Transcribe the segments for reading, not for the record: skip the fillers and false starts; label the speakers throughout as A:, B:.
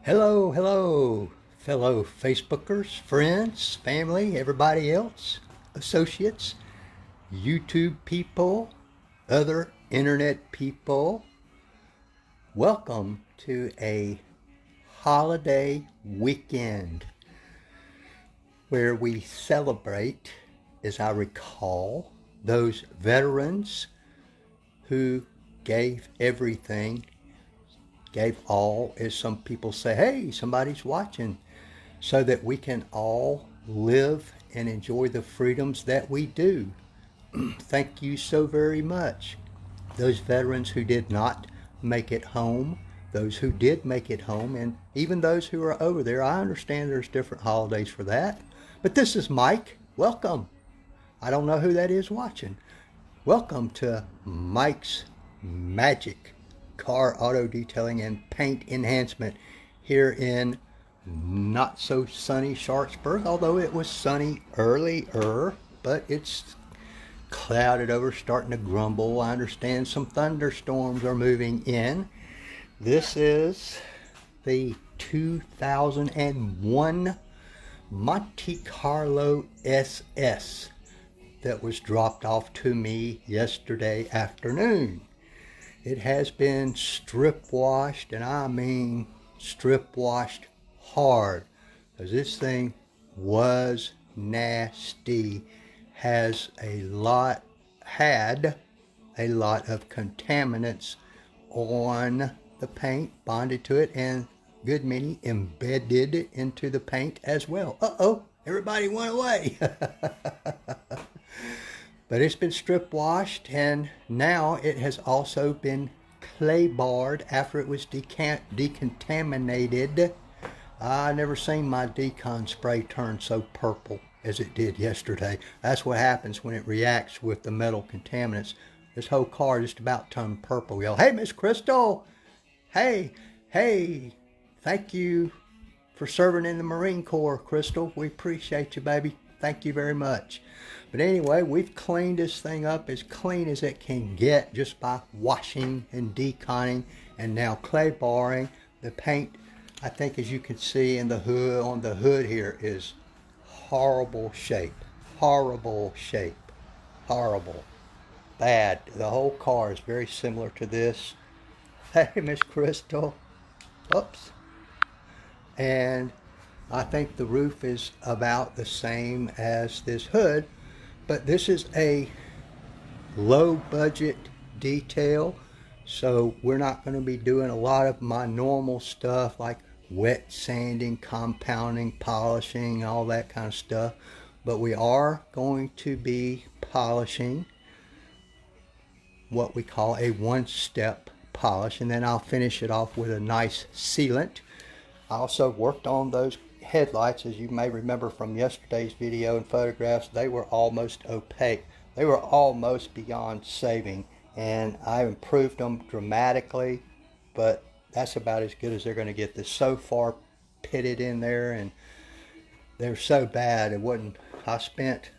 A: Hello, hello, fellow Facebookers, friends, family, everybody else, associates, YouTube people, other internet people. Welcome to a holiday weekend where we celebrate, as I recall, those veterans who gave everything, gave all, as some people say. Hey, somebody's watching, so that we can all live and enjoy the freedoms that we do. Thank you so very much. Those veterans who did not make it home, those who did make it home, and even those who are over there. I understand there's different holidays for that. But this is Mike. Welcome. I don't know who that is watching. Welcome to Mike's Magic Car Auto Detailing and Paint Enhancement here in not so sunny Sharpsburg, although it was sunny earlier, but it's clouded over, starting to grumble. I understand some thunderstorms are moving in. This is the 2001 Monte Carlo SS that was dropped off to me yesterday afternoon. It has been strip washed, and I mean strip washed hard, because this thing was nasty. Had a lot of contaminants on the paint, bonded to it, and good many embedded into the paint as well. Uh-oh, everybody went away. But it's been strip washed, and now it has also been clay barred after it was decontaminated. I never seen my decon spray turn so purple as it did yesterday. That's what happens when it reacts with the metal contaminants. This whole car just about turned purple. Yell, hey, Miss Crystal. Hey, thank you for serving in the Marine Corps, Crystal. We appreciate you, baby. Thank you very much. But anyway, we've cleaned this thing up as clean as it can get just by washing and deconning and now clay barring. The paint, I think, as you can see in the hood, on the hood here, is horrible shape. Horrible shape. Horrible. Bad. The whole car is very similar to this. Hey, Miss Crystal. Oops. And I think the roof is about the same as this hood, but this is a low budget detail, so we're not going to be doing a lot of my normal stuff like wet sanding, compounding, polishing, all that kind of stuff. But we are going to be polishing what we call a one-step polish, and then I'll finish it off with a nice sealant. I also worked on those headlights. As you may remember from yesterday's video and photographs, they were almost opaque. They were almost beyond saving, and I improved them dramatically, but that's about as good as they're going to get. This so far pitted in there, and they're so bad it wasn't. I spent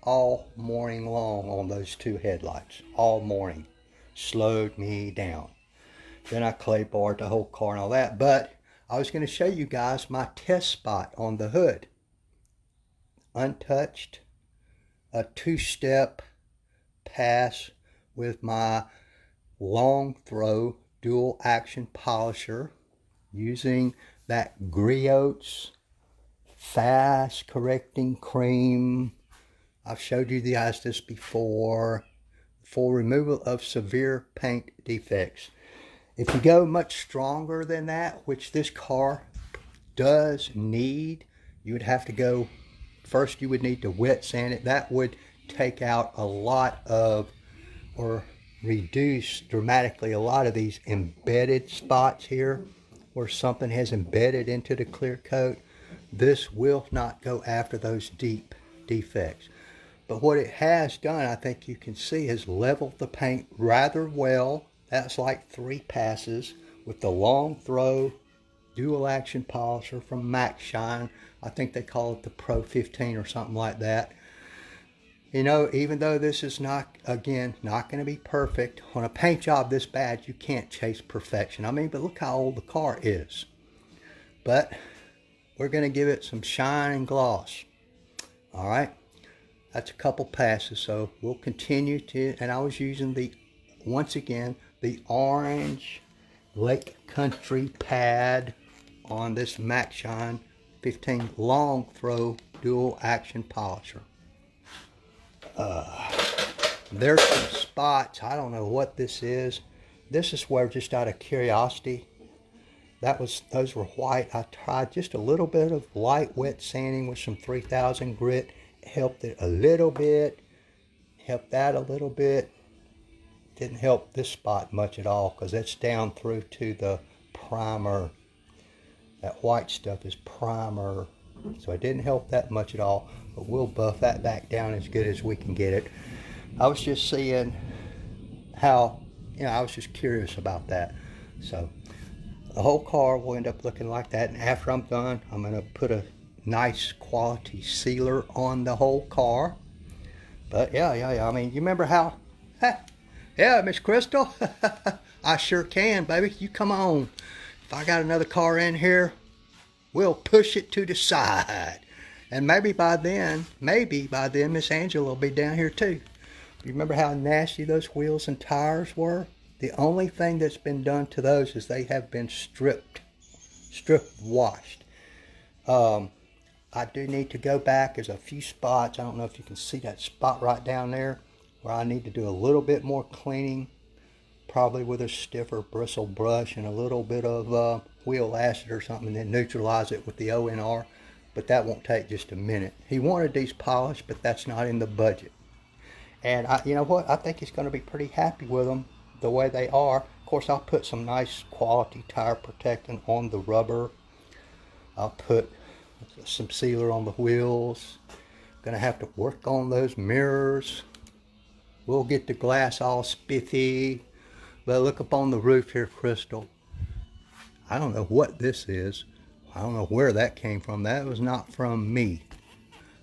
A: all morning long on those two headlights, all morning. Slowed me down. Then I clay barred the whole car and all that, but I was going to show you guys my test spot on the hood. Untouched, a two-step pass with my long throw dual action polisher using that Griot's fast correcting cream. I've showed you guys this before, for removal of severe paint defects. If you go much stronger than that, which this car does need, you would have to go, first you would need to wet sand it. That would take out a lot of, or reduce dramatically a lot of these embedded spots here where something has embedded into the clear coat. This will not go after those deep defects. But what it has done, I think you can see, has leveled the paint rather well. That's like 3 passes with the long throw dual action polisher from Max Shine. I think they call it the Pro 15 or something like that. You know, even though this is not, again, not going to be perfect, on a paint job this bad, you can't chase perfection. I mean, but look how old the car is. but we're going to give it some shine and gloss. All right, that's a couple passes, so we'll continue to, and I was using once again, the orange Lake Country pad on this Max Shine 15 long throw dual action polisher. There's some spots, I don't know what this is. This is where, just out of curiosity, those were white. I tried just a little bit of light wet sanding with some 3000 grit. Helped it a little bit. Helped that a little bit. Didn't help this spot much at all because it's down through to the primer. That white stuff is primer. So it didn't help that much at all. But we'll buff that back down as good as we can get it. I was just seeing how, I was just curious about that. So the whole car will end up looking like that, and after I'm done, I'm going to put a nice quality sealer on the whole car. But yeah, I mean, you remember how, yeah, Miss Crystal, I sure can, baby. You come on. If I got another car in here, we'll push it to the side. And maybe by then, Miss Angela will be down here too. You remember how nasty those wheels and tires were? The only thing that's been done to those is they have been strip washed. I do need to go back. There's a few spots. I don't know if you can see that spot right down there where I need to do a little bit more cleaning, probably with a stiffer bristle brush and a little bit of wheel acid or something, and then neutralize it with the ONR. But that won't take just a minute. He wanted these polished, but that's not in the budget. And you know what? I think he's going to be pretty happy with them the way they are. Of course, I'll put some nice quality tire protectant on the rubber. I'll put some sealer on the wheels. Gonna have to work on those mirrors. We'll get the glass all spiffy. But look up on the roof here, Crystal. I don't know what this is. I don't know where that came from. That was not from me.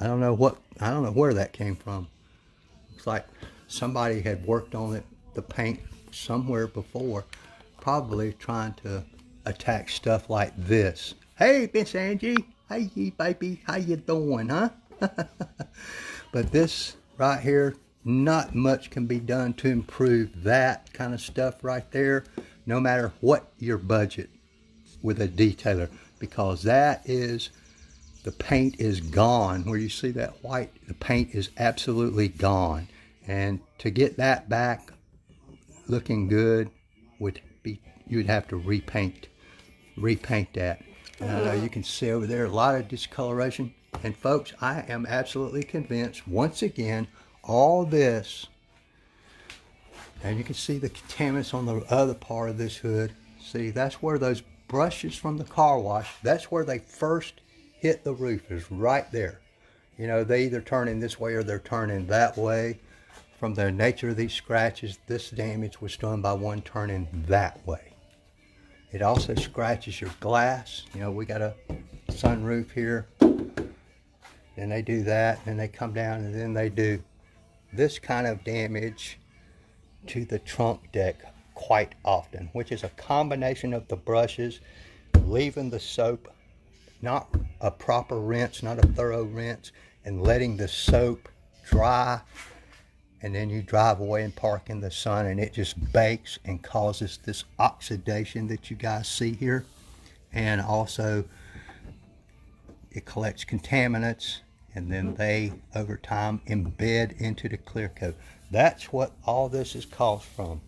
A: I don't know where that came from. Looks like somebody had worked on it, the paint, somewhere before, probably trying to attack stuff like this. Hey, Miss Angie, hey, baby, how you doing, huh? But this right here, not much can be done to improve that kind of stuff right there, no matter what your budget with a detailer, because that is, the paint is gone. Where you see that white, the paint is absolutely gone, and to get that back looking good would be, you'd have to repaint that. And I know you can see over there a lot of discoloration. And folks, I am absolutely convinced, once again, all this, and you can see the contaminants on the other part of this hood. See, that's where those brushes from the car wash, that's where they first hit the roof, is right there. You know, they either turning this way or they're turning that way. From the nature of these scratches, this damage was done by one turning that way. It also scratches your glass. You know, we got a sunroof here. Then they do that, and they come down, and then they do this kind of damage to the trunk deck quite often, which is a combination of the brushes, leaving the soap, not a proper rinse, not a thorough rinse, and letting the soap dry. And then you drive away and park in the sun, and it just bakes and causes this oxidation that you guys see here. And also, it collects contaminants, and then they, over time, embed into the clear coat. That's what all this is caused from.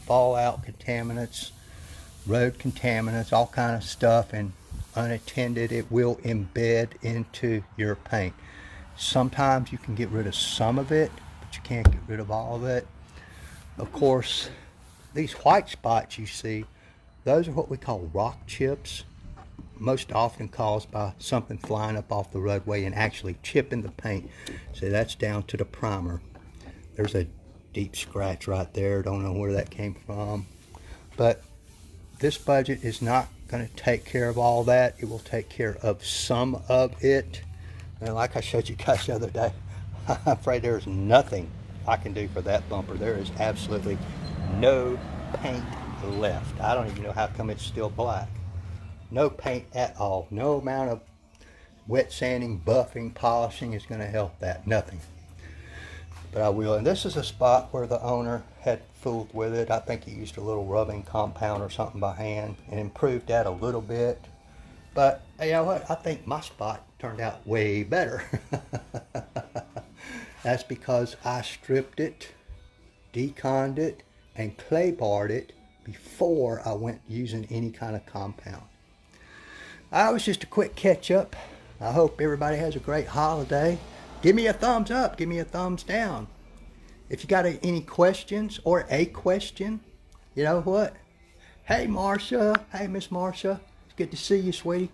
A: Fallout contaminants, road contaminants, all kind of stuff, and unattended, it will embed into your paint. Sometimes you can get rid of some of it, but you can't get rid of all of it. Of course, these white spots you see, those are what we call rock chips, most often caused by something flying up off the roadway and actually chipping the paint. So that's down to the primer. There's a deep scratch right there. Don't know where that came from. But this budget is not going to take care of all that. It will take care of some of it. And like I showed you guys the other day, I'm afraid there's nothing I can do for that bumper. There is absolutely no paint left. I don't even know how come it's still black. No paint at all. No amount of wet sanding, buffing, polishing is going to help that. Nothing. But I will. And this is a spot where the owner had fooled with it. I think he used a little rubbing compound or something by hand and improved that a little bit. But you know what? I think my spot turned out way better. That's because I stripped it, deconned it, and clay barred it before I went using any kind of compound. I was just a quick catch up. I hope everybody has a great holiday. Give me a thumbs up. Give me a thumbs down. If you got any questions or a question, you know what? Hey, Marcia. Hey, Miss Marcia. It's good to see you, sweetie.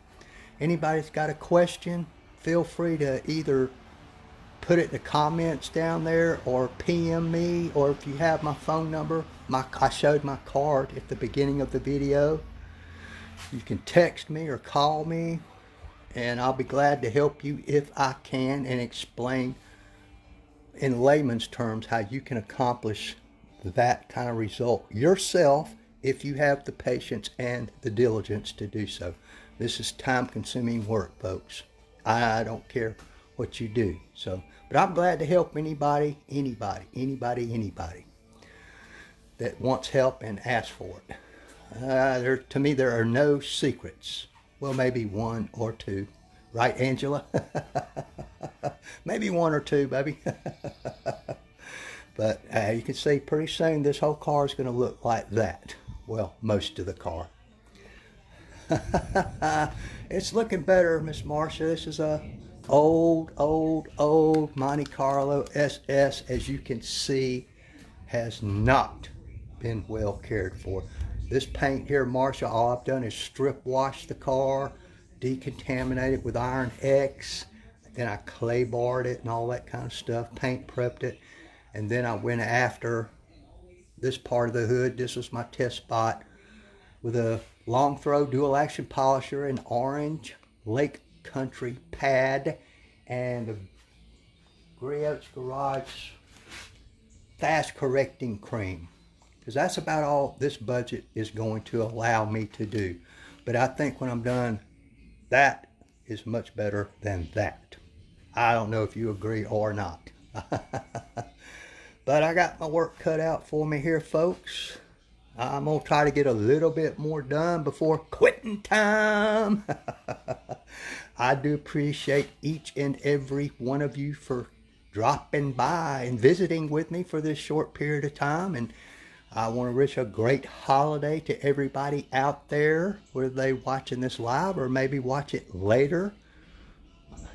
A: Anybody's got a question, feel free to either put it in the comments down there or PM me, or if you have my phone number, I showed my card at the beginning of the video. You can text me or call me, and I'll be glad to help you if I can and explain in layman's terms how you can accomplish that kind of result yourself if you have the patience and the diligence to do so. This is time-consuming work, folks. I don't care what you do. But I'm glad to help anybody that wants help and asks for it. To me, there are no secrets. Well, maybe one or two. Right, Angela? Maybe one or two, baby. But you can see pretty soon this whole car is going to look like that. Well, most of the car. It's looking better, Miss Marcia. This is a old Monte Carlo SS. As you can see, has not been well cared for. This paint here, Marcia, all I've done is strip wash the car, decontaminate it with Iron X, then I clay barred it and all that kind of stuff, paint prepped it, and then I went after this part of the hood. This was my test spot with a long throw dual action polisher, an orange Lake Country pad, and the Griot's Garage fast correcting cream. Because that's about all this budget is going to allow me to do. But I think when I'm done, that is much better than that. I don't know if you agree or not. But I got my work cut out for me here, folks. I'm going to try to get a little bit more done before quitting time. I do appreciate each and every one of you for dropping by and visiting with me for this short period of time. And I want to wish a great holiday to everybody out there, whether they watching this live or maybe watch it later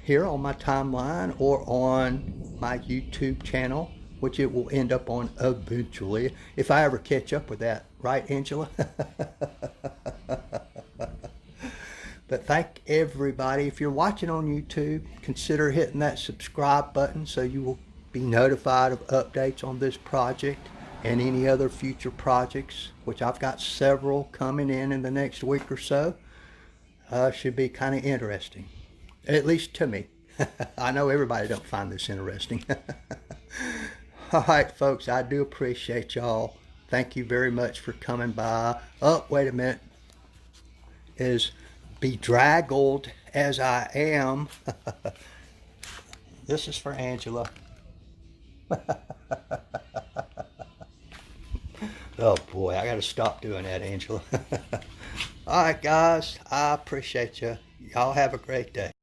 A: here on my timeline or on my YouTube channel, which it will end up on eventually, if I ever catch up with that. Right, Angela? But thank everybody. If you're watching on YouTube, consider hitting that subscribe button so you will be notified of updates on this project and any other future projects, which I've got several coming in the next week or so. Should be kind of interesting, at least to me. I know everybody don't find this interesting. All right, folks, I do appreciate y'all. Thank you very much for coming by. Oh, wait a minute. As bedraggled as I am, this is for Angela. Oh boy, I gotta stop doing that, Angela. All right, guys, I appreciate you. Y'all have a great day.